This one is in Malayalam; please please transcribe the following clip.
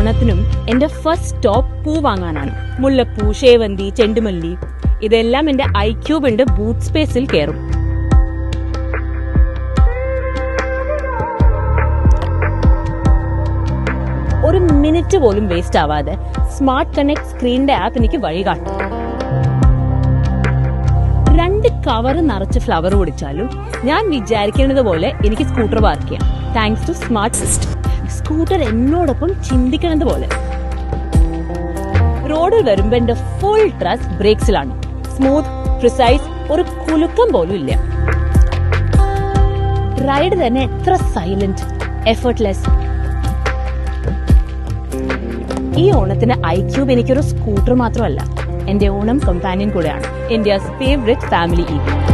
ഓണത്തിനും എന്റെ ഫസ്റ്റ് സ്റ്റോപ്പ് പൂ വാങ്ങാനാണ്. മുല്ലപ്പൂ, ഷേവന്തി, ചെണ്ടുമല്ലി ഇതെല്ലാം എന്റെ ഐക്യൂബിന്റെ ബൂട്ട് സ്പേസിൽ കയറും. ഒരു മിനിറ്റ് പോലും വേസ്റ്റ് ആവാതെ സ്മാർട്ട് കണക്ട് സ്ക്രീനിന്റെ ആപ്പ് എനിക്ക് വഴികാട്ടും. 2 കവർ നിറച്ച് ഫ്ലവർ ഓടിച്ചാലും ഞാൻ വിചാരിക്കുന്നത് പോലെ എനിക്ക് സ്കൂട്ടർ പാർക്ക് ചെയ്യാം. Thanks to smart system. Scooter എന്നോടൊപ്പം ചിന്തിക്കുന്നത് പോലെ. റോഡിൽ വരുമ്പോ എന്റെ ഫുൾ ട്രസ്റ്റ് ബ്രേക്സിലാണ്. സ്മൂത്ത്, പ്രിസൈസ്, ഒരു കുലുക്കം പോലും ഇല്ല. റൈഡ് തന്നെ എത്ര സൈലന്റ്, എഫർട്ട്ലെസ്. ഈ ഓണത്തിന് ഐക്യൂബ് എനിക്കൊരു സ്കൂട്ടർ മാത്രമല്ല, എന്റെ ഓണം കമ്പാനിയൻ കൂടെയാണ്. India's favourite family event.